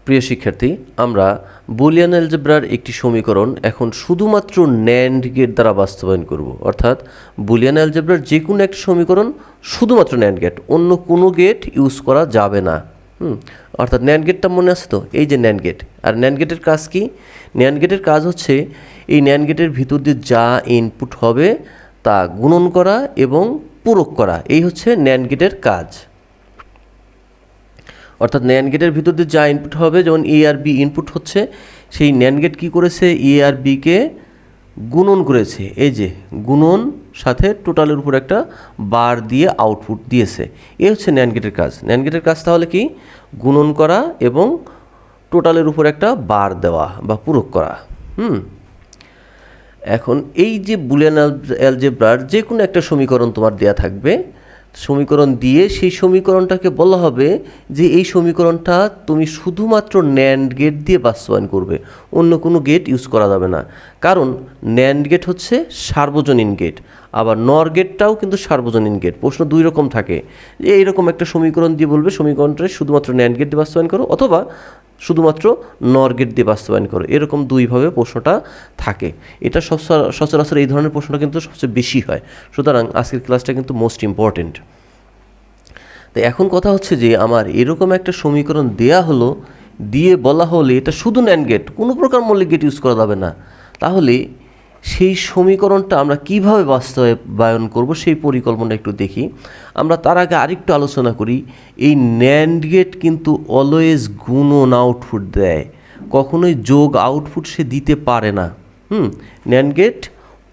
প্রিয় শিক্ষার্থী, আমরা বুলিয়ান অ্যালজেব্রার একটি সমীকরণ এখন শুধুমাত্র ন্যান্ড গেট দ্বারা বাস্তবায়ন করব। অর্থাৎ বুলিয়ান অ্যালজেব্রার যে কোনো একটি সমীকরণ শুধুমাত্র ন্যান্ড গেট, অন্য কোনো গেট ইউজ করা যাবে না। অর্থাৎ ন্যান্ড গেটটা মনে আছে তো, এই যে ন্যান্ড গেট। আর ন্যান্ড গেটের কাজ কি? ন্যান্ড গেটের কাজ হচ্ছে এই ন্যান্ড গেটের ভিতর দিয়ে যা ইনপুট হবে তা গুণন করা এবং পূরক করা, এই হচ্ছে ন্যান্ড গেটের কাজ। অর্থাৎ ন্যান্ড গেটের ভিতর দিয়ে যা ইনপুট হবে, যেমন এ আর বি ইনপুট হচ্ছে, সেই ন্যান্ড গেট কী করেছে, এ আর বিকে গুণন করেছে। এই যে গুণন সাথে টোটালের উপর একটা বার দিয়ে আউটপুট দিয়েছে। এই হচ্ছে ন্যান্ড গেটের কাজ। ন্যান্ড গেটের কাজ তাহলে কি? গুণন করা এবং টোটালের উপর একটা বার দেওয়া বা পূরক করা। এখন এই যে বুলিয়ান অ্যালজেব্রার যে কোনো একটা সমীকরণ তোমার দেয়া থাকবে, সমীকরণ দিয়ে সেই সমীকরণটাকে বলা হবে যে এই সমীকরণটা তুমি শুধুমাত্র ন্যান্ড গেট দিয়ে বাস্তবায়ন করবে, অন্য কোনো গেট ইউজ করা যাবে না। কারণ ন্যান্ড গেট হচ্ছে সার্বজনীন গেট, আবার নর গেটটাও কিন্তু সার্বজনীন গেট। প্রশ্ন দুই রকম থাকে, যে এইরকম একটা সমীকরণ দিয়ে বলবে সমীকরণটা শুধুমাত্র ন্যান্ড গেট দিয়ে বাস্তবায়ন করো, অথবা শুধুমাত্র নর গেট দিয়ে বাস্তবায়ন করো। এরকম দুইভাবে প্রশ্নটা থাকে। এটা সচরাচর এই ধরনের প্রশ্নটা কিন্তু সবচেয়ে বেশি হয়। সুতরাং আজকের ক্লাসটা কিন্তু মোস্ট ইম্পর্টেন্ট। তো এখন কথা হচ্ছে যে আমার এরকম একটা সমীকরণ দেয়া হলো, দিয়ে বলা হলে এটা শুধু ন্যান্ড গেট, কোনো প্রকার মৌলিক গেট ইউজ করা যাবে না। তাহলে সেই সমীকরণটা আমরা কিভাবে বাস্তবায়ন করব সেই পরিকল্পনা একটু দেখি। আমরা তার আগে আরেকটু আলোচনা করি। এই ন্যান্ড গেট কিন্তু অলওয়েজ গুণন আউটপুট দেয়, কখনোই যোগ আউটপুট সে দিতে পারে না। ন্যান্ড গেট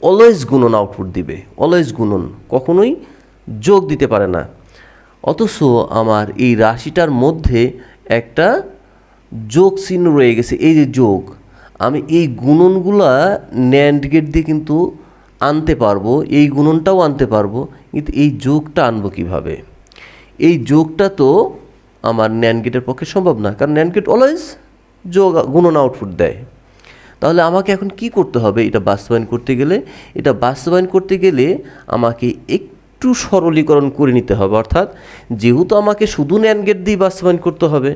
অলওয়েজ গুণন আউটপুট দিবে, অলওয়েজ গুণন, কখনোই যোগ দিতে পারে না। অথচ আমার এই রাশিটার মধ্যে একটা যোগ চিহ্ন রয়ে গেছে, এই যে যোগ। আমি এই গুণনগুলা ন্যান্ড গেট দিয়ে কিন্তু আনতে পারবো, এই গুণনটাও আনতে পারবো, কিন্তু এই যোগটা আনবো কীভাবে? এই যোগটা তো আমার ন্যান্ড গেটের পক্ষে সম্ভব না, কারণ ন্যান্ড গেট অলওয়েজ যোগ গুণন আউটপুট দেয়। তাহলে আমাকে এখন কি করতে হবে এটা বাস্তবায়ন করতে গেলে? এটা বাস্তবায়ন করতে গেলে আমাকে একটু সরলীকরণ করে নিতে হবে। অর্থাৎ যেহেতু আমাকে শুধু ন্যান্ড গেট দিয়ে বাস্তবায়ন করতে হবে,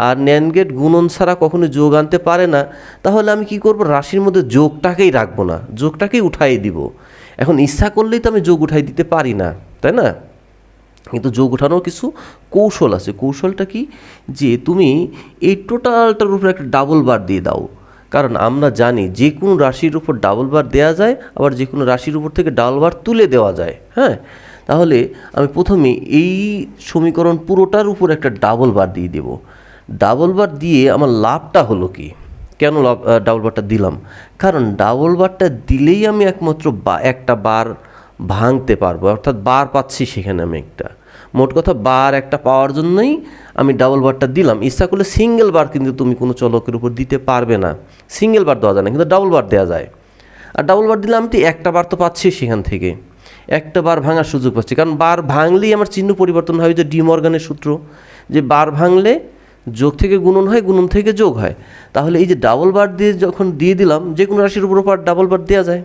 আর ন্যান্ড গেট গুণন ছাড়া কখনো যোগ আনতে পারে না, তাহলে আমি কি করব? রাশির মধ্যে যোগটাকেই রাখবো না, যোগটাকেই উঠাই দিব। এখন ইচ্ছা করলেই তো আমি যোগ উঠাই দিতে পারি না, তাই না? কিন্তু যোগ উঠানোর কিছু কৌশল আছে। কৌশলটা কি? যে তুমি এই টোটালটার উপর একটা ডাবল বার দিয়ে দাও। কারণ আমরা জানি যে কোনো রাশির উপর ডাবল বার দেওয়া যায়, আবার যে কোনো রাশির উপর থেকে ডাবল বার তুলে দেওয়া যায়। হ্যাঁ, তাহলে আমি প্রথমে এই সমীকরণ পুরোটার উপর একটা ডাবল বার দিয়ে দেব। ডাবল বার দিয়ে আমার লাভটা হলো কি? কেন ডাবল বারটা দিলাম? কারণ ডাবল বারটা দিলেই আমি একমাত্র একটা বার ভাঙতে পারবো, অর্থাৎ বার পাচ্ছি সেখানে আমি একটা। মোট কথা বার একটা পাওয়ার জন্যই আমি ডাবল বারটা দিলাম। ইচ্ছা করলে সিঙ্গেল বার কিন্তু তুমি কোনো চলকের উপর দিতে পারবে না, সিঙ্গেল বার দেওয়া যায় না, কিন্তু ডাবল বার দেওয়া যায়। আর ডাবল বার দিলে আমি তো একটা বার তো পাচ্ছি, সেখান থেকে একটা বার ভাঙার সুযোগ পাচ্ছি। কারণ বার ভাঙলেই আমার চিহ্ন পরিবর্তন হয়, যে ডি মর্গানের সূত্র, যে বার ভাঙলে যোগ থেকে গুণন হয়, গুণন থেকে যোগ হয়। তাহলে এই যে ডাবল বার দিয়ে যখন দিয়ে দিলাম, যে কোনো রাশির উপর ডাবল বার দেওয়া যায়।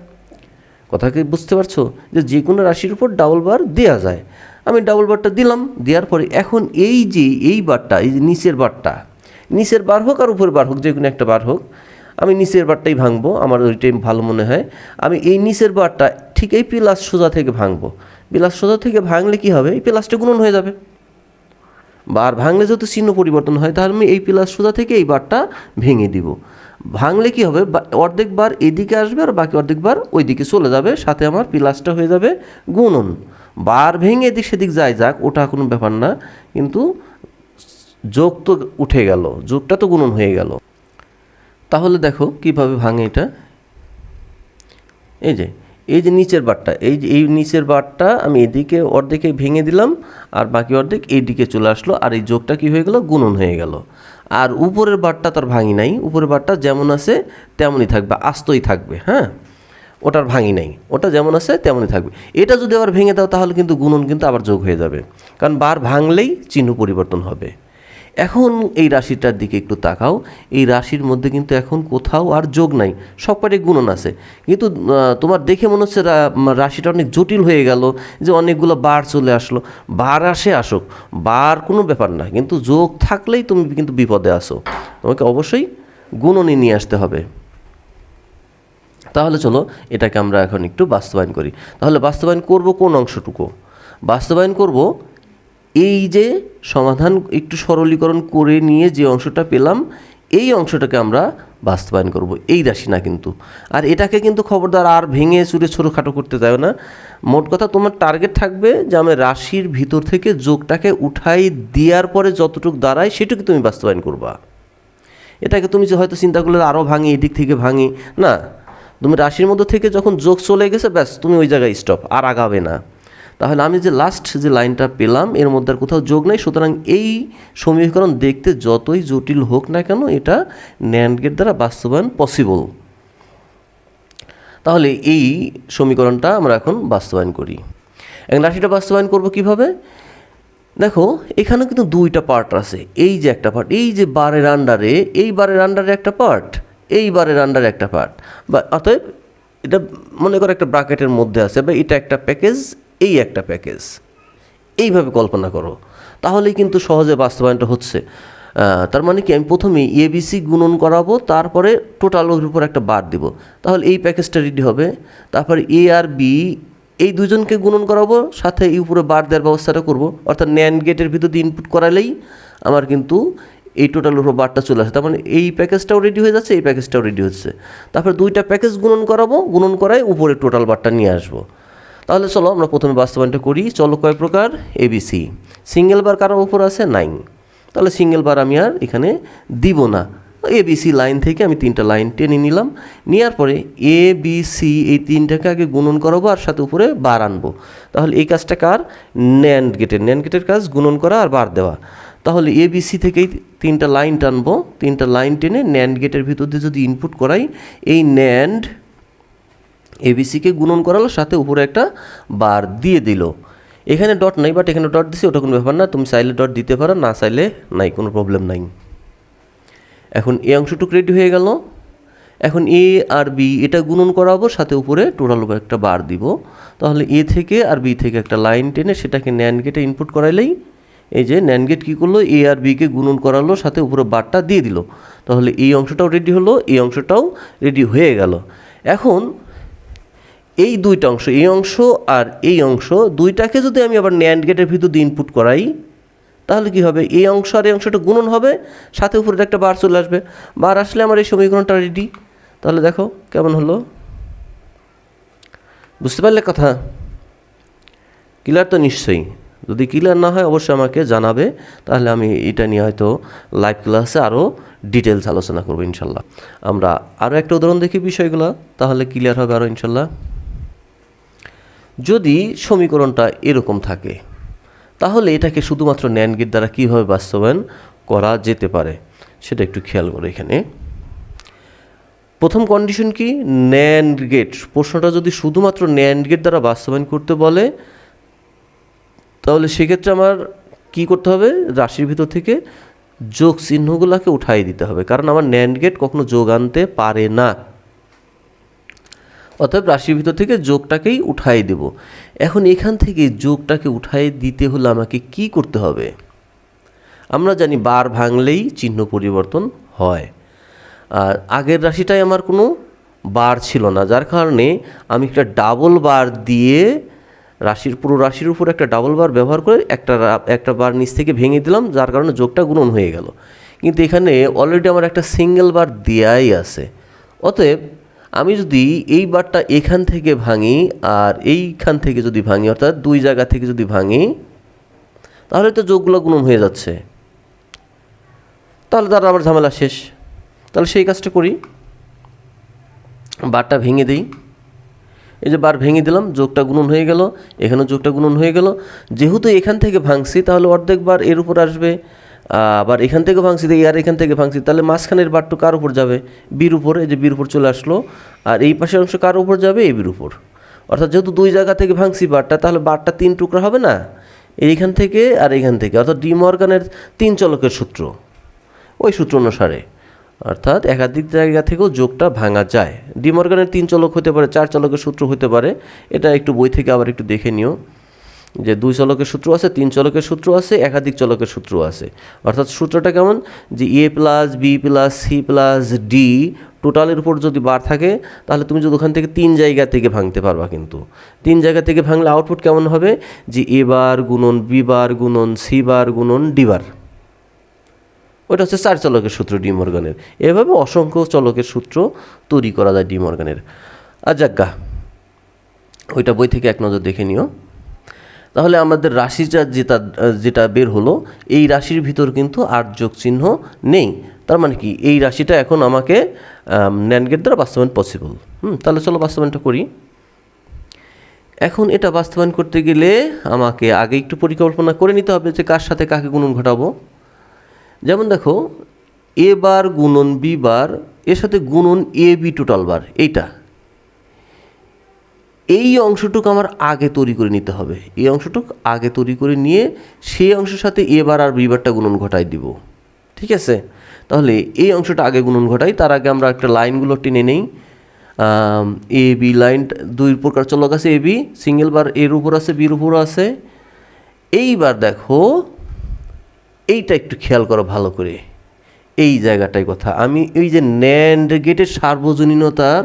কথা কি বুঝতে পারছো? যে কোনো রাশির উপর ডাবল বার দেওয়া যায়। আমি ডাবল বারটা দিলাম, দেওয়ার পরে এখন এই যে এই বারটা, এই যে নিচের বারটা, নিচের বার হোক আর উপরের বার হোক, যে কোনো একটা বার হোক, আমি নিচের বারটাই ভাঙবো, আমার ওইটাই ভালো মনে হয়। আমি এই নিচের বারটা ঠিক এই প্লাস সোজা থেকে ভাঙবো। প্লাস সোজা থেকে ভাঙলে কি হবে? এই প্লাসটা গুণন হয়ে যাবে। বার ভাঙলে যেহেতু চিহ্ন পরিবর্তন হয়, তাহলে আমি এই প্লাস সোজা থেকে এই বারটা ভেঙে দিব। ভাঙলে কি হবে? অর্ধেক বার এদিকে আসবে আর বাকি অর্ধেক বার ওই দিকে চলে যাবে, সাথে আমার প্লাসটা হয়ে যাবে গুণন। বার ভেঙে এদিক সেদিক যায় যাক, ওটা কোনো ব্যাপার না, কিন্তু যোগ তো উঠে গেল, যোগটা তো গুণন হয়ে গেল। তাহলে দেখো কিভাবে ভাঙে এটা। এই যে নিচের বারটা, এই নিচের বারটা আমি এদিকে অর্ধেকে ভেঙে দিলাম, আর বাকি অর্ধেক এইদিকে চলে আসলো, আর এই যোগটা কি হয়ে গেল? গুণন হয়ে গেল। আর উপরের বারটা তার ভাঙি নাই, উপরের বারটা যেমন আছে তেমনই থাকবে, আস্তই থাকবে। হ্যাঁ, ওটার ভাঙি নাই, ওটা যেমন আছে তেমনই থাকবে। এটা যদি আবার ভেঙে দাও, তাহলে কিন্তু গুণন কিন্তু আবার যোগ হয়ে যাবে, কারণ বার ভাঙলেই চিহ্ন পরিবর্তন হবে। এখন এই রাশিটার দিকে একটু তাকাও। এই রাশির মধ্যে কিন্তু এখন কোথাও আর যোগ নাই, সবকটাই গুণন আছে। কিন্তু তোমার দেখে মনে হচ্ছে রাশিটা অনেক জটিল হয়ে গেল, যে অনেকগুলো বার চলে আসলো। বার আসুক, বার কোনো ব্যাপার না, কিন্তু যোগ থাকলেই তুমি কিন্তু বিপদে আসো। তোমাকে অবশ্যই গুণনী নিয়ে আসতে হবে। তাহলে চলো এটাকে আমরা এখন একটু বাস্তবায়ন করি। তাহলে বাস্তবায়ন করব কোন অংশটুকু? বাস্তবায়ন করব এই যে সমাধান একটু সরলীকরণ করে নিয়ে যে অংশটা পেলাম, এই অংশটাকে আমরা বাস্তবায়ন করব, এই রাশি না কিন্তু। আর এটাকে কিন্তু খবরদার আর ভেঙে চুরে ছোটোখাটো করতে যাবে না। মোট কথা তোমার টার্গেট থাকবে যে আমি রাশির ভিতর থেকে যোগটাকে উঠাই দেওয়ার পরে যতটুকু দাঁড়ায় সেটুকু তুমি বাস্তবায়ন করবা। এটাকে তুমি যে হয়তো চিন্তা করলে আরও ভাঙি, এদিক থেকে ভাঙি, না, তুমি রাশির মধ্যে থেকে যখন যোগ চলে গেছে ব্যাস তুমি ওই জায়গায় স্টপ, আর আগাবে না। তাহলে আমি যে লাস্ট যে লাইনটা পেলাম এর মধ্যে আর কোথাও যোগ নেই, সুতরাং এই সমীকরণ দেখতে যতই জটিল হোক না কেন এটা ন্যান্ড গেট দ্বারা বাস্তবায়ন পসিবল। তাহলে এই সমীকরণটা আমরা এখন বাস্তবায়ন করি। এখন রাশিটা বাস্তবায়ন করব কিভাবে? দেখো এখানে কিন্তু দুইটা পার্ট আছে। এই যে একটা পার্ট, এই যে বারের আন্ডারে, এই বারের আন্ডারে একটা পার্ট, এই বারের আন্ডারে একটা পার্ট, বা অতএব এটা মনে করো একটা ব্র্যাকেটের মধ্যে আছে, বা এটা একটা প্যাকেজ, এই একটা প্যাকেজ, এইভাবে কল্পনা করো, তাহলেই কিন্তু সহজে বাস্তবায়নটা হচ্ছে। তার মানে কি, আমি প্রথমে এবিসি গুণন করাবো, তারপরে টোটালের উপর একটা বার দিব, তাহলে এই প্যাকেজটা রেডি হবে। তারপরে এ আর বি এই দুজনকে গুণন করাবো, সাথে এই উপরে বার দেওয়ার ব্যবস্থাটা করব, অর্থাৎ ন্যান্ড গেটের ভিতর দিয়ে ইনপুট করালেই আমার কিন্তু এই টোটালের উপর বারটা চলে আসে। তার মানে এই প্যাকেজটাও রেডি হয়ে যাচ্ছে, এই প্যাকেজটাও রেডি হচ্ছে। তারপরে দুইটা প্যাকেজ গুণন করাবো, গুণন করায় উপরে টোটাল বারটা নিয়ে আসবো। তাহলে চলো আমরা প্রথমে বাস্তবায়নটা করি। চলো কয় প্রকার? এবিসি। সিঙ্গেল বার কারোর উপর আছে? 9। তাহলে সিঙ্গেল বার আমি আর এখানে দিব না। এবিসি লাইন থেকে আমি 3টা লাইন টেনে নিলাম, নেওয়ার পরে এ বি সি এই 3টাকে আগে গুণন করাবো আর সাথে উপরে বার আনবো। তাহলে এই কাজটা কার? ন্যান্ড গেটের। ন্যান্ড গেটের কাজ গুণন করা আর বার দেওয়া। তাহলে এবিসি থেকেই 3টা লাইন টানবো, 3টা লাইন টেনে ন্যান্ড গেটের ভিতর দিয়ে যদি ইনপুট করাই, এই ন্যান্ড এবিসিকে গুণন করালো, সাথে উপরে একটা বার দিয়ে দিল। এখানে ডট নাই, বাট এখানে ডট দিছি, ওটা কোনো ব্যাপার না, তুমি চাইলে ডট দিতে পারো, না চাইলে নাই, কোনো প্রবলেম নাই। এখন এই অংশটুকু রেডি হয়ে গেল। এখন এ আর বি এটা গুণন করাবো, সাথে উপরে টোটাল উপর একটা বার দিব। তাহলে এ থেকে আর বি থেকে একটা লাইন টেনে সেটাকে ন্যান্ড গেটে ইনপুট করাইলেই এই যে ন্যান্ড গেট কী করলো, এ আর বিকে গুণন করালো, সাথে উপরে বারটা দিয়ে দিল। তাহলে এই অংশটাও রেডি হলো, এই অংশটাও রেডি হয়ে গেল। এখন এই দুইটা অংশ, এই অংশ আর এই অংশ, দুইটাকে যদি আমি আবার ন্যান্ড গেটের ভিতর দিয়ে ইনপুট করাই, তাহলে কি হবে? এই অংশ আর এই অংশটা গুণন হবে, সাথে উপরে একটা বার চলে আসবে। বার আসলে আমার এই সমীকরণটা রেডি। তাহলে দেখো কেমন হলো, বুঝতে পারলে কথা? ক্লিয়ার তো নিশ্চয়ই? যদি ক্লিয়ার না হয় অবশ্যই আমাকে জানাবে, তাহলে আমি এটা নিয়ে হয়তো লাইভ ক্লাসে আরও ডিটেলস আলোচনা করবো ইনশাল্লাহ। আমরা আরও একটা উদাহরণ দেখি বিষয়গুলো, তাহলে ক্লিয়ার হবে আরও ইনশাল্লাহ। যদি সমীকরণটা এরকম থাকে, তাহলে এটাকে শুধুমাত্র ন্যান্ড গেট দ্বারা কীভাবে বাস্তবায়ন করা যেতে পারে সেটা একটু খেয়াল করো। এখানে প্রথম কন্ডিশন কি? NAND gate. প্রশ্নটা যদি শুধুমাত্র ন্যান্ড গেট দ্বারা বাস্তবায়ন করতে বলে, তাহলে সেক্ষেত্রে আমার কি করতে হবে? রাশির ভিতর থেকে যোগ চিহ্নগুলোকে উঠাই দিতে হবে, কারণ আমার ন্যান্ড গেট কখনো যোগ আনতে পারে না। অতএব রাশির ভিতর থেকে যোগটাকেই উঠাই দেব। এখন এখান থেকে যোগটাকে উঠাই দিতে হলে আমাকে কি করতে হবে? আমরা জানি বার ভাঙলেই চিহ্ন পরিবর্তন হয়, আর আগের রাশিটাই আমার কোনো বার ছিল না, যার কারণে আমি একটা ডাবল বার দিয়ে পুরো রাশির উপর একটা ডাবল বার ব্যবহার করে একটা বার নিচ থেকে ভেঙে দিলাম, যার কারণে যোগটা গুণন হয়ে গেল। কিন্তু এখানে অলরেডি আমার একটা সিঙ্গেল বার দেয়াই আছে। অতএব আমি যদি এই বারটা এখান থেকে ভাঙি আর এইখান থেকে যদি ভাঙি, অর্থাৎ দুই জায়গা থেকে যদি ভাঙি, তাহলে তো যোগগুলো গুণন হয়ে যাচ্ছে, তাহলে তার আবার ঝামেলা শেষ। তাহলে সেই কাজটা করি, বারটা ভেঙে দিই। এই যে বার ভেঙে দিলাম, যোগটা গুণন হয়ে গেল, এখানেও যোগটা গুণন হয়ে গেল। যেহেতু এখান থেকে ভাঙছি, তাহলে অর্ধেক বার এর উপর আসবে, আবার এখান থেকে ভাঙছি আর এখান থেকে ভাঙছি, তাহলে মাঝখানের বারটু কার উপর যাবে? বির উপর। এই যে বির উপর চলে আসলো, আর এই পাশের অংশ কার উপর যাবে? এই বির উপর। অর্থাৎ যেহেতু দুই জায়গা থেকে ভাঙছি বারটা, তাহলে বারটা 3 টুকরা হবে না, এইখান থেকে আর এইখান থেকে, অর্থাৎ ডি মর্গানের 3 চলকের সূত্র, ওই সূত্র অনুসারে, অর্থাৎ একাধিক জায়গা থেকেও যোগটা ভাঙা যায়। ডি মর্গানের 3 চলক হতে পারে, 4 চলকের সূত্র হতে পারে, এটা একটু বই থেকে আবার একটু দেখে নিও। যে 2 চলকের সূত্র আছে, 3 চলকের সূত্র আছে, একাধিক চলকের সূত্র আছে। অর্থাৎ সূত্রটা কেমন, যে a plus b plus c plus d টোটালের উপর যদি বার থাকে, তাহলে তুমি যদি ওখান থেকে 3 জায়গা থেকে ভাঙতে পারবা, কিন্তু 3 জায়গা থেকে ভাঙলে আউটপুট কেমন হবে, যে a বার গুণন বি বার গুণন সি বার গুণন ডি বার। ওইটা হচ্ছে 4 চলকের সূত্র ডি মর্গানের। এভাবে অসংখ্য চলকের সূত্র তৈরি করা যায় ডি মর্গানের। আর যাজ্ঞা ওইটা বই থেকে এক নজর দেখে নিও। তাহলে আমাদের রাশিটা যেটা বের হলো, এই রাশির ভিতর কিন্তু আর যোগ চিহ্ন নেই। তার মানে কি, এই রাশিটা এখন আমাকে ন্যান্ড গেট দ্বারা বাস্তবায়ন পসিবল। তাহলে চলো বাস্তবায়নটা করি। এখন এটা বাস্তবায়ন করতে গেলে আমাকে আগে একটু পরিকল্পনা করে নিতে হবে যে কার সাথে কাকে গুণন ঘটাবো। যেমন দেখো, এ বার গুণন বি বার, এর সাথে গুণন এ বি টোটাল বার, এই অংশটুকু আমার আগে তৈরি করে নিতে হবে। এই অংশটুকু আগে তৈরি করে নিয়ে সেই অংশের সাথে এ বার আর বি বারটা গুণন ঘটাই দিব। ঠিক আছে, তাহলে এই অংশটা আগে গুণন ঘটাই। তার আগে আমরা একটা লাইনগুলো টেনে নেই। এ বি লাইন, 2 প্রকার চলক আছে। এ বি সিঙ্গেল বার এর উপর আছে, বির উপরও আছে। এইবার দেখো, এইটা একটু খেয়াল করো ভালো করে, এই জায়গাটাই কথা। আমি এই যে ন্যান্ড গেটের সার্বজনীনতার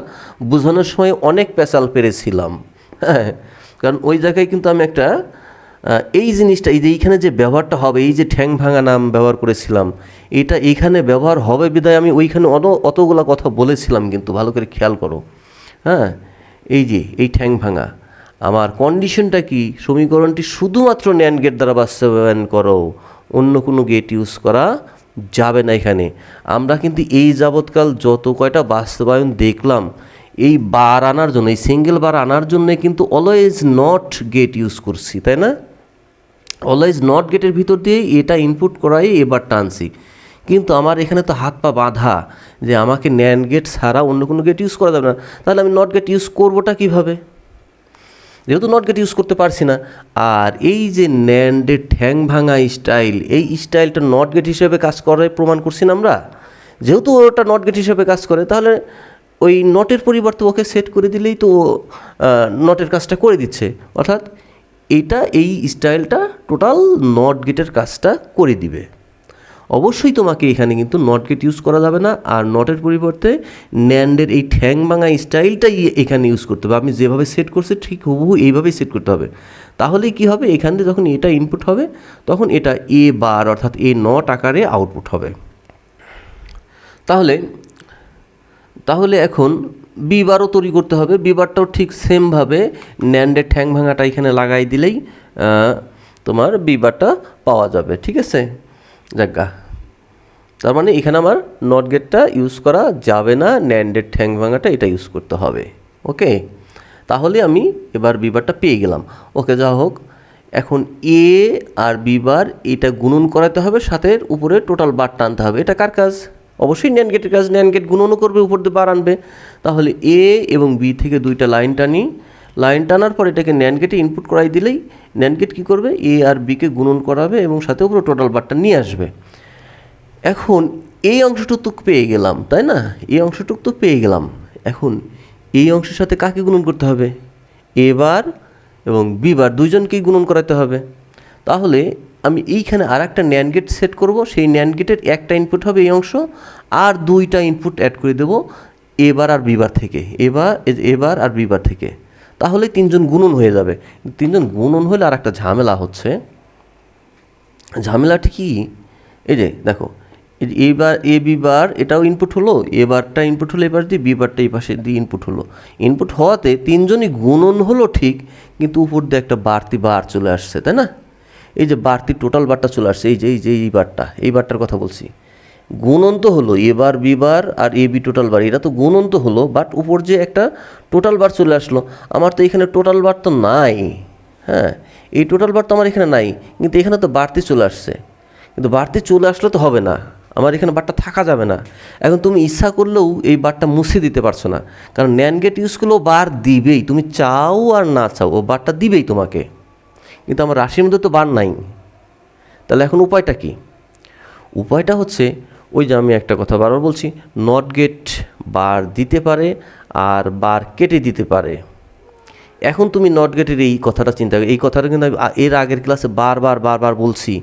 বোঝানোর সময় অনেক পেঁচাল পেরেছিলাম, হ্যাঁ, কারণ ওই জায়গায় কিন্তু আমি একটা এই জিনিসটা, এই যে এইখানে যে ব্যবহারটা হবে, এই যে ঠ্যাং ভাঙা নাম ব্যবহার করেছিলাম, এটা এইখানে ব্যবহার হবে বিদায় আমি ওইখানে অতগুলো কথা বলেছিলাম, কিন্তু ভালো করে খেয়াল করো। হ্যাঁ, এই যে এই ঠ্যাং ভাঙা, আমার কন্ডিশনটা কি, সমীকরণটি শুধুমাত্র ন্যান্ড গেট দ্বারা বাস্তবায়ন করো, অন্য কোনো গেট ইউজ করা যাবে না। এখানে আমরা কিন্তু এই যাবৎকাল যত কয়টা বাস্তবায়ন দেখলাম, এই বার আনার জন্য, এই সিঙ্গেল বার আনার জন্য কিন্তু অলওয়েজ নট গেট ইউজ করছি, তাই না? অলওয়েজ নট গেটের ভিতর দিয়ে এটা ইনপুট করাই এবার টানছি। কিন্তু আমার এখানে তো হাত পা বাঁধা যে আমাকে ন্যান্ড গেট ছাড়া অন্য কোনো গেট ইউজ করা যাবে না। তাহলে আমি নট গেট ইউজ করবোটা কীভাবে, যেহেতু নট গেট ইউজ করতে পারছি না। আর এই যে ন্যান্ডের ঠ্যাং ভাঙা স্টাইল, এই স্টাইলটা নট গেট হিসেবে কাজ করে প্রমাণ করছি না আমরা। যেহেতু ওটা নট গেট হিসেবে কাজ করে, তাহলে ওই নটের পরিবর্তে ওকে সেট করে দিলেই তো নটের কাজটা করে দিচ্ছে। অর্থাৎ এই স্টাইলটা টোটাল নট গেটের কাজটা করে দিবে। অবশ্যই তোমাকে এখানে কিন্তু নট গেট ইউজ করা যাবে না, আর নটের পরিবর্তে ন্যান্ডের এই ঠ্যাং ভাঙা স্টাইলটাই এখানে ইউজ করতে হবে। আমি যেভাবে সেট করছি ঠিক হুবহু এইভাবেই সেট করতে হবে। তাহলেই কি হবে, এখান থেকে যখন এটা ইনপুট হবে, তখন এটা এ বার অর্থাৎ এ নট আকারে আউটপুট হবে। তাহলে এখন বি বারও তৈরি করতে হবে। বি বারটাও ঠিক সেমভাবে ন্যান্ডের ঠ্যাং ভাঙাটা এখানে লাগাই দিলেই তোমার বি বারটা পাওয়া যাবে। ঠিক আছে, যাজ্ঞা, তার মানে এখানে আমার নট গেটটা ইউজ করা যাবে না, ন্যান্ডের ঠ্যাং ভাঙাটা এটা ইউজ করতে হবে। ওকে, তাহলে আমি এবার বি বারটা পেয়ে গেলাম। ওকে, যা হোক, এখন এ আর বি বার এটা গুণন করাতে হবে, সাথে উপরে টোটাল বার টানতে হবে। এটা কার কাজ? অবশ্যই ন্যান্ড গেটের কাজ। ন্যান্ড গেট গুণনও করবে, উপর দিয়ে বার আনবে। তাহলে এ এবং বি থেকে 2টা লাইন টানি। লাইন টানার পর এটাকে ন্যান্ড গেটে ইনপুট করাই দিলেই ন্যান্ড গেট কী করবে, এ আর বিকে গুণন করাবে এবং সাথে উপরে টোটাল বারটা নিয়ে আসবে। এখন এই অংশটুক তো পেয়ে গেলাম, তাই না? এই অংশটুক তো পেয়ে গেলাম। এখন এই অংশের সাথে কাকে গুণন করতে হবে? এ বার এবং বি বার দুইজনকেই গুণন করাতে হবে। তাহলে আমি এইখানে আর একটা ন্যান্ড গেট সেট করব। সেই ন্যান্ড গেটের একটা ইনপুট হবে এই অংশ, আর 2টা ইনপুট অ্যাড করে দেবো এ বার আর বি বার থেকে, এ বার আর বি বার থেকে। তাহলে 3জন গুণন হয়ে যাবে। 3জন গুণন হলে আর একটা ঝামেলা হচ্ছে। ঝামেলাটি কি, এই যে দেখো, এ বার এ বি বার এটাও ইনপুট হলো, এ বারটা ইনপুট হলো এবার দিয়ে, বি বারটা এই পাশে দিয়ে ইনপুট হলো। ইনপুট হওয়াতে 3জনই গুণন হলো ঠিক, কিন্তু উপর দিয়ে একটা বাড়তি বার চলে আসছে, তাই না? এই যে বাড়তি টোটাল বারটা চলে আসছে, এই বারটার কথা বলছি। গুণন তো হলো এ বার B bar R A B total বার, এটা তো গুণন তো হলো, বাট উপর যে একটা টোটাল বার চলে আসলো। আমার তো এখানে টোটাল বার তো নাই। হ্যাঁ, এই টোটাল বার তো আমার এখানে নাই, কিন্তু এখানে তো বাড়তি চলে আসছে। কিন্তু বাড়তি চলে আসলে তো হবে না, আমার এখানে বারটা থাকা যাবে না। এখন তুমি ইচ্ছা করলেও এই বারটা মুছে দিতে পারছো না, কারণ ন্যান্ড গেট ইউজ করলেও বার দিবেই, তুমি চাও আর না চাও ও বারটা দিবেই তোমাকে। কিন্তু আমার রাশির মধ্যে তো বার নাই। তাহলে এখন উপায়টা কি? উপায়টা হচ্ছে ওই যে আমি একটা কথা বারবার বলছি, নট গেট বার দিতে পারে আর বার কেটে দিতে পারে। এখন তুমি নট গেটের এই কথাটা চিন্তা করো, এই কথাটা কিন্তু আমি এর আগের ক্লাসে বারবার বলছি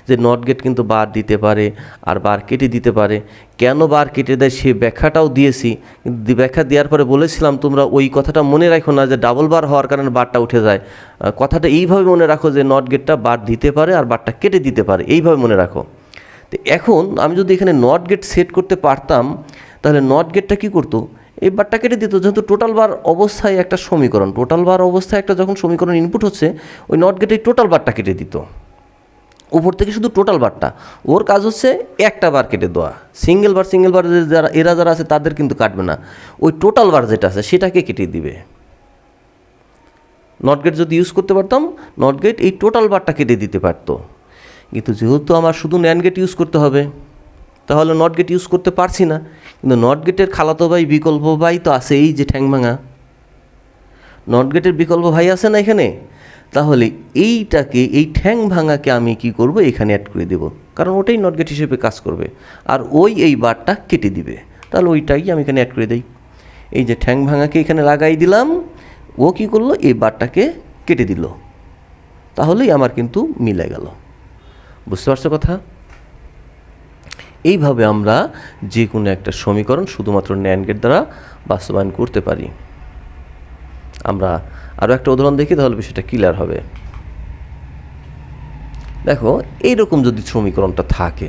যে নট গেট কিন্তু বার দিতে পারে আর বার কেটে দিতে পারে। কেন বার কেটে দেয় সে ব্যাখ্যাটাও দিয়েছি, কিন্তু ব্যাখ্যা দেওয়ার পরে বলেছিলাম তোমরা ওই কথাটা মনে রাখো না যে ডাবল বার হওয়ার কারণে বারটা উঠে যায়। কথাটা এইভাবে মনে রাখো যে নট গেটটা বার দিতে পারে আর বারটা কেটে দিতে পারে, এইভাবে মনে রাখো। তো এখন আমি যদি এখানে নট গেট সেট করতে পারতাম তাহলে নট গেটটা কী করতো, এই বারটা কেটে দিত। যেহেতু টোটাল বার অবস্থায় একটা সমীকরণ, টোটাল বার অবস্থায় একটা যখন সমীকরণ ইনপুট হচ্ছে, ওই নট গেটে টোটাল বারটা কেটে দিত। উপর থেকে শুধু টোটাল বারটা, ওর কাজ হচ্ছে একটা বার কেটে দেওয়া। সিঙ্গেল বার যারা আছে তাদের কিন্তু কাটবে না, ওই টোটাল বার যেটা আছে সেটাকে কেটে দিবে। নট গেট যদি ইউজ করতে পারতাম, নট গেট এই টোটাল বারটা কেটে দিতে পারতো। কিন্তু যেহেতু আমার শুধু ন্যান্ড গেট ইউজ করতে হবে, তাহলে নট গেট ইউজ করতে পারছি না। কিন্তু নট গেটের খালাতো ভাই বিকল্প ভাই তো আছে, এই যে ঠ্যাং ভাঙা নট গেটের বিকল্প ভাই আছে না এখানে। তাহলে এইটাকে, এই ঠ্যাং ভাঙাকে আমি কি করব, এখানে অ্যাড করে দেব, কারণ ওটাই নট গেট হিসেবে কাজ করবে। আর এই বারটা কেটে দিবে, তাহলে ওইটাই আমি এখানে অ্যাড করে দিই। এই যে ঠ্যাং ভাঙাকে এখানে লাগাই দিলাম, ও কি করলো, এই বারটাকে কেটে দিল, তাহলেই আমার কিন্তু মিলে গেল। বুঝতে পারছো কথা? এইভাবে আমরা যে কোনো একটা সমীকরণ শুধুমাত্র ন্যান্ড গেট দ্বারা বাস্তবায়ন করতে পারি। আমরা আরও একটা উদাহরণ দেখি, তাহলে বিষয়টা ক্লিয়ার হবে। দেখো, এইরকম যদি সমীকরণটা থাকে,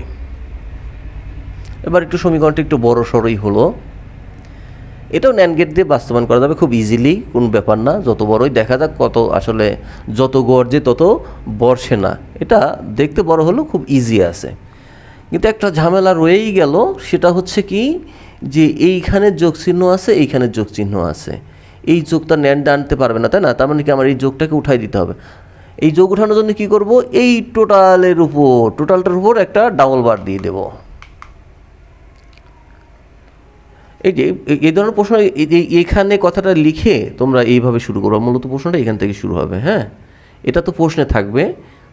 এবার একটু সমীকরণটা একটু বড় সড়ই হলো, এটাও ন্যান্ড গেট দিয়ে বাস্তবায়ন করা যাবে খুব ইজিলি, কোনো ব্যাপার না। যত বড়ই দেখা যাক, কত আসলে যত গর্জে তত বর্ষে না, এটা দেখতে বড় হলেও খুব ইজি আছে। কিন্তু একটা ঝামেলা রয়েই গেল, সেটা হচ্ছে কি, যে এইখানে যোগ চিহ্ন আছে, এইখানে যোগ চিহ্ন আছে, এই যোগটা ন্যান্ড আনতে পারবে না, তাই না? তার মানে কি আমার এই যোগটাকে উঠাই দিতে হবে। এই যোগ উঠানোর জন্য কী করব, এই টোটালটার উপর একটা ডাবল বার দিয়ে দেব। এই যে এই ধরনের প্রশ্ন, এখানে কথাটা লিখে তোমরা এইভাবে শুরু করো। মূলত প্রশ্নটা এখান থেকে শুরু হবে। হ্যাঁ, এটা তো প্রশ্নে থাকবে,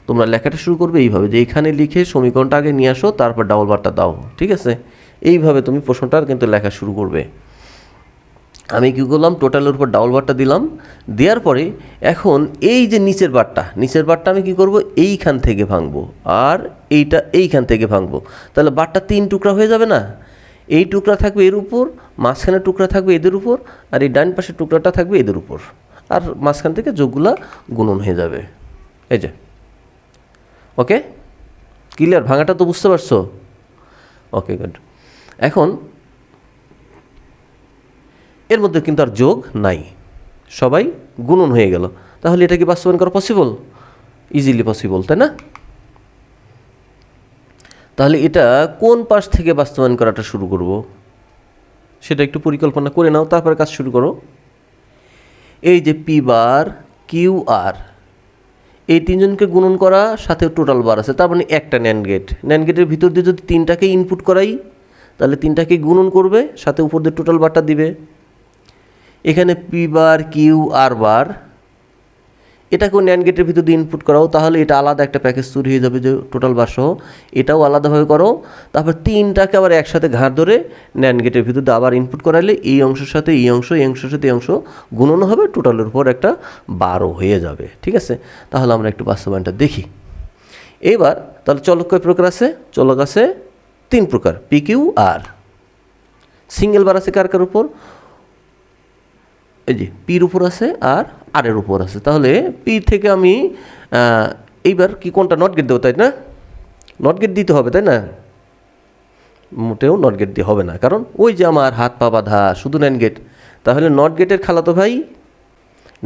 তোমরা লেখাটা শুরু করবে এইভাবে, যে এখানে লিখে সমীকরণটা আগে নিয়ে আসো, তারপর ডাবল বারটা দাও। ঠিক আছে, এইভাবে তুমি প্রশ্নটা কিন্তু লেখা শুরু করবে। আমি কী করলাম, টোটালের উপর ডাবল বারটা দিলাম, দেওয়ার পরে এখন এই যে নিচের বারটা আমি কি করব, এইখান থেকে ভাঙবো, আর এইটা এইখান থেকে ভাঙবো। তাহলে বারটা 3 টুকরা হয়ে যাবে না? এই টুকরা থাকবে এর উপর, মাঝখানের টুকরা থাকবে এদের উপর, আর এই ডান পাশের টুকরাটা থাকবে এদের উপর, আর মাঝখান থেকে যোগগুলা গুণন হয়ে যাবে। এই যে, ওকে, ক্লিয়ার? ভাঙাটা তো বুঝতে পারছো? ওকে, গুড। এখন এর মধ্যে কিন্তু আর যোগ নাই, সবাই গুণন হয়ে গেল। তাহলে এটা কি বাস্তবায়ন করা পসিবল? ইজিলি পসিবল, তাই না? তাহলে এটা কোন পাশ থেকে বাস্তবায়ন করাটা শুরু করব, সেটা একটু পরিকল্পনা করে নাও, তারপরে কাজ শুরু করো। এই যে পি বার, কিউ আর, এই তিনজনকে গুণন করা, সাথে টোটাল বার আছে, তার মানে একটা ন্যান্ড গেটের ভিতর দিয়ে যদি 3টাকে ইনপুট করাই, তাহলে 3টাকে গুণন করবে, সাথে উপর দিয়ে টোটাল বারটা দিবে। এখানে পি বার, কিউ আর বার, এটাকেও ন্যান্ড গেটের ভিতর দিয়ে ইনপুট করাও, তাহলে এটা আলাদা একটা প্যাকেজ তৈরি হয়ে যাবে, যে টোটাল বার সহ, এটাও আলাদাভাবে করো। তারপর 3টাকে আবার একসাথে ঘাড় ধরে ন্যান্ড গেটের ভিতর দিয়ে আবার ইনপুট করাইলে এই অংশের সাথে এই অংশ, এই অংশের সাথে এই অংশ গুণন হবে, টোটালের উপর একটা বারও হয়ে যাবে। ঠিক আছে, তাহলে আমরা একটু বাস্তবায়নটা দেখি। এইবার তাহলে চলক কয় প্রকার আছে? চলক আছে 3 প্রকার, পি কিউ আর। সিঙ্গেল বার আছে কার কার উপর? এই যে পির উপর আছে আর আরের উপর আছে। তাহলে পি থেকে আমি এইবার কি কোনটা নট গেট দেবো, তাই না? নট গেট দিতে হবে, তাই না? মোটেও নট গেট দিয়ে হবে না, কারণ ওই যে আমার হাত পা বাঁধা শুধু ন্যান্ড গেট। তাহলে নট গেটের খালাতো ভাই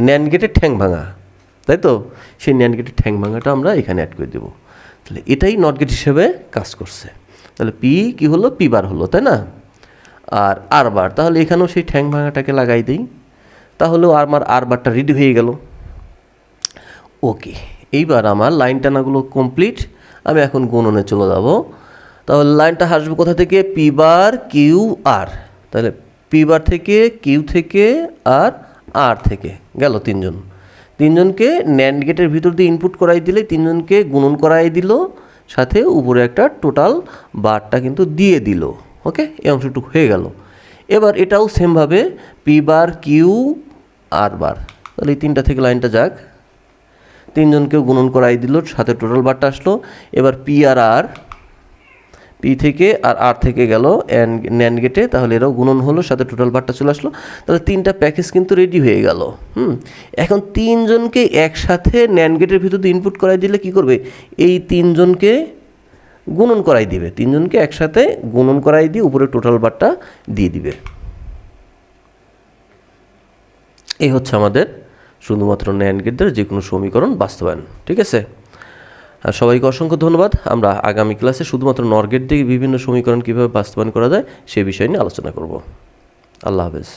ন্যান্ড গেটের ঠ্যাং ভাঙা, তাই তো? সেই ন্যান্ড গেটের ঠ্যাং ভাঙাটা আমরা এখানে অ্যাড করে দেবো। তাহলে এটাই নট গেট হিসেবে কাজ করছে। তাহলে পি কি হলো, পি বার হলো, তাই না? আর আর বার, তাহলে এখানেও সেই ঠ্যাং ভাঙাটাকে লাগাই দিই, তাহলেও আমার আর বারটা রেডি হয়ে গেল। ওকে, এইবার আমার লাইন টানাগুলো কমপ্লিট। আমি এখন গুণনে চলে যাব। তাহলে লাইনটা আসবে কোথা থেকে? পি বার, কিউ আর। তাহলে পি বার থেকে, কিউ থেকে আর আর থেকে গেল 3জনকে ন্যান্ড গেটের ভিতর দিয়ে ইনপুট করাই দিলে 3জনকে গুণন করাই দিল, সাথে উপরে একটা টোটাল বারটা কিন্তু দিয়ে দিল। ওকে, এই অংশটুকু হয়ে গেল। এবার এটাও সেমভাবে পি বার, কিউ আর বার, তাহলে এই 3টা থেকে লাইনটা যাক, 3জনকেও গুণন করাই দিল, সাথে টোটাল বারটা আসলো। এবার পি আর আর, পি থেকে আর আর থেকে গেল ন্যান্ড গেটে, তাহলে এরাও গুণন হলো, সাথে টোটাল বারটা চলে আসলো। তাহলে 3টা প্যাকেজ কিন্তু রেডি হয়ে গেল। এখন 3জনকে একসাথে ন্যান্ড গেটের ভিতর দিয়ে ইনপুট করাই দিলে কি করবে, এই 3জনকে গুণন করাই দিবে, 3জনকে একসাথে গুণন করাই দিয়ে উপরে টোটাল বারটা দিয়ে দিবে। এই হচ্ছে আমাদের শুধুমাত্র ন্যান্ড গেটদের যে কোনো সমীকরণ বাস্তবায়ন। ঠিক আছে, আর সবাইকে অসংখ্য ধন্যবাদ। আমরা আগামী ক্লাসে শুধুমাত্র নর গেট দিয়ে বিভিন্ন সমীকরণ কীভাবে বাস্তবায়ন করা যায় সে বিষয় নিয়ে আলোচনা করব। আল্লাহ হাফেজ।